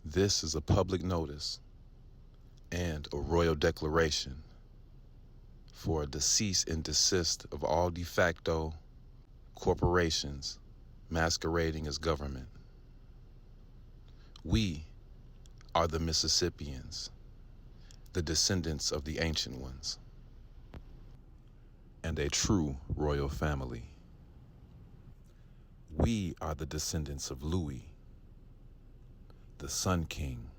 This is a public notice and a royal declaration for a cease and desist of all de facto corporations masquerading as government. We are the Mississippians, the descendants of the ancient ones, and a true royal family. We are the descendants of Louis, the Sun King.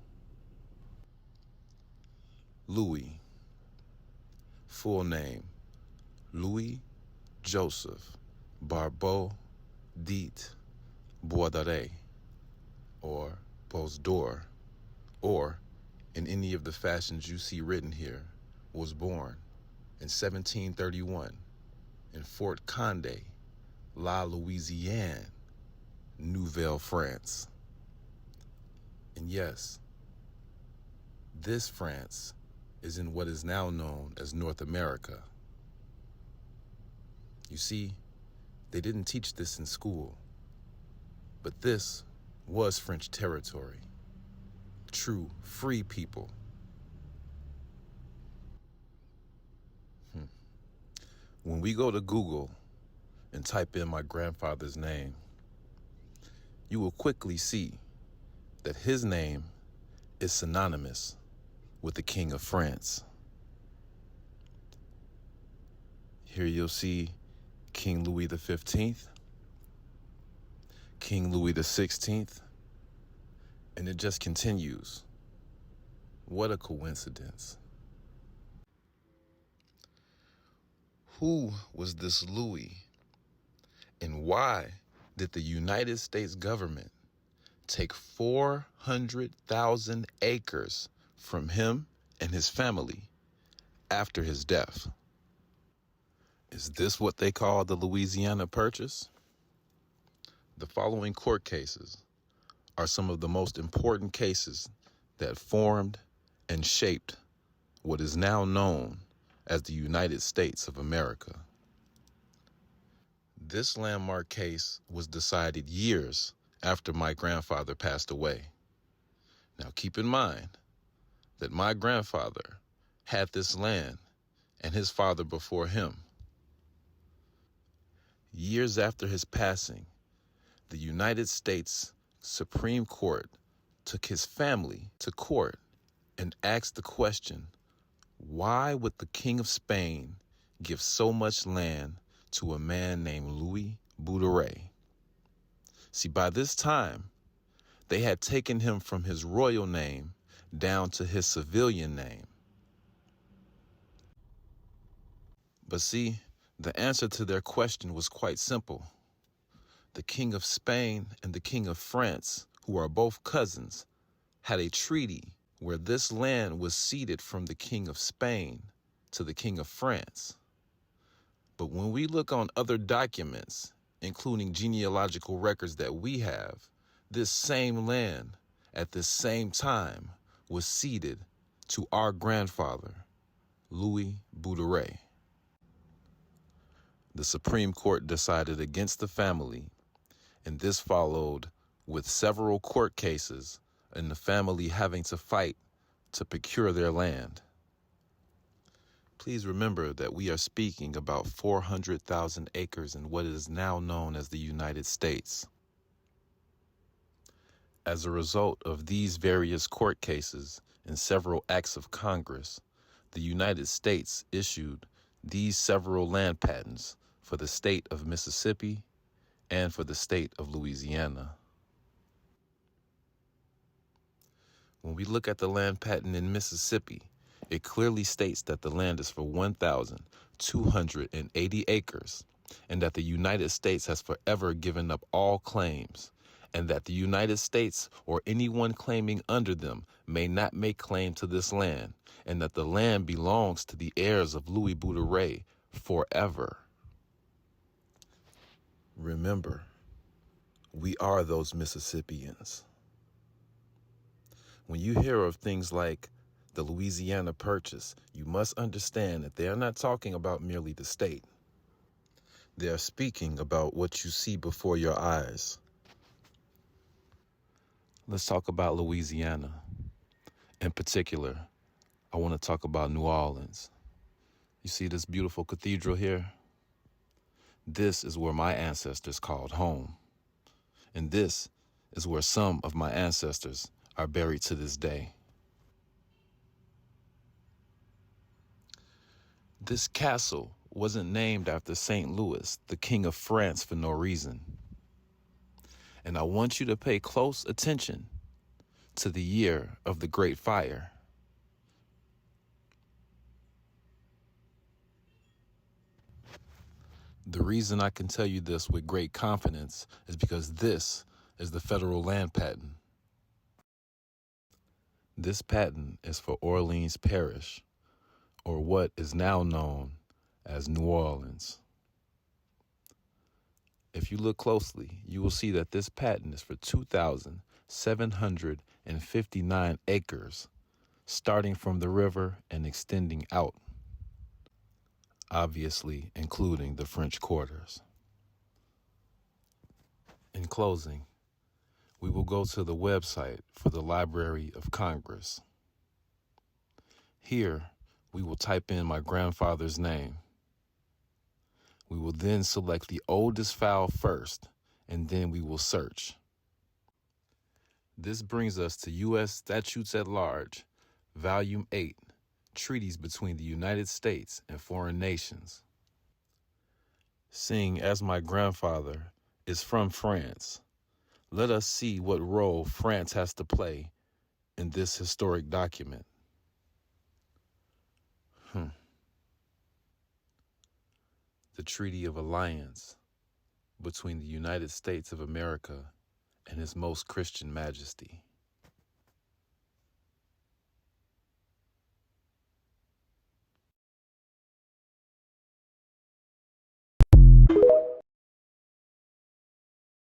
Louis, full name, Louis Joseph Barbeau dit Boisdoré, or Bosdor, or in any of the fashions you see written here, was born in 1731 in Fort Condé, La Louisiane, Nouvelle France. And yes, this France is in what is now known as North America. You see, they didn't teach this in school, but this was French territory. True free people. When we go to Google and type in my grandfather's name, you will quickly see that his name is synonymous with the King of France. Here you'll see King Louis XV, King Louis XVI, and it just continues. What a coincidence. Who was this Louis, and why did the United States government take 400,000 acres from him and his family after his death? Is this what they call the Louisiana Purchase? The following court cases are some of the most important cases that formed and shaped what is now known as the United States of America. This landmark case was decided years after my grandfather passed away. Now keep in mind that my grandfather had this land and his father before him. Years after his passing, the United States Supreme Court took his family to court and asked the question, why would the King of Spain give so much land to a man named Louis Bouderet? See, by this time, they had taken him from his royal name down to his civilian name. But see, the answer to their question was quite simple. The King of Spain and the King of France, who are both cousins, had a treaty where this land was ceded from the King of Spain to the King of France. But when we look on other documents, including genealogical records that we have, this same land at this same time was ceded to our grandfather, Louis Bouderet. The Supreme Court decided against the family, and this followed with several court cases and the family having to fight to procure their land. Please remember that we are speaking about 400,000 acres in what is now known as the United States. As a result of these various court cases and several acts of Congress, the United States issued these several land patents for the state of Mississippi and for the state of Louisiana. When we look at the land patent in Mississippi, it clearly states that the land is for 1,280 acres and that the United States has forever given up all claims, and that the United States or anyone claiming under them may not make claim to this land, and that the land belongs to the heirs of Louis Bouderet forever. Remember, we are those Mississippians. When you hear of things like the Louisiana Purchase, you must understand that they are not talking about merely the state. They are speaking about what you see before your eyes. Let's talk about Louisiana. In particular, I want to talk about New Orleans. You see this beautiful cathedral here? This is where my ancestors called home. And this is where some of my ancestors are buried to this day. This castle wasn't named after St. Louis, the King of France, for no reason. And I want you to pay close attention to the year of the Great Fire. The reason I can tell you this with great confidence is because this is the federal land patent. This patent is for Orleans Parish, or what is now known as New Orleans. If you look closely, you will see that this patent is for 2,759 acres, starting from the river and extending out, obviously including the French quarters. In closing, we will go to the website for the Library of Congress. Here, we will type in my grandfather's name. We will then select the oldest file first, and then we will search. This brings us to U.S. Statutes at Large, Volume 8, Treaties between the United States and Foreign Nations. Seeing as my grandfather is from France, let us see what role France has to play in this historic document. The Treaty of Alliance between the United States of America and His Most Christian Majesty.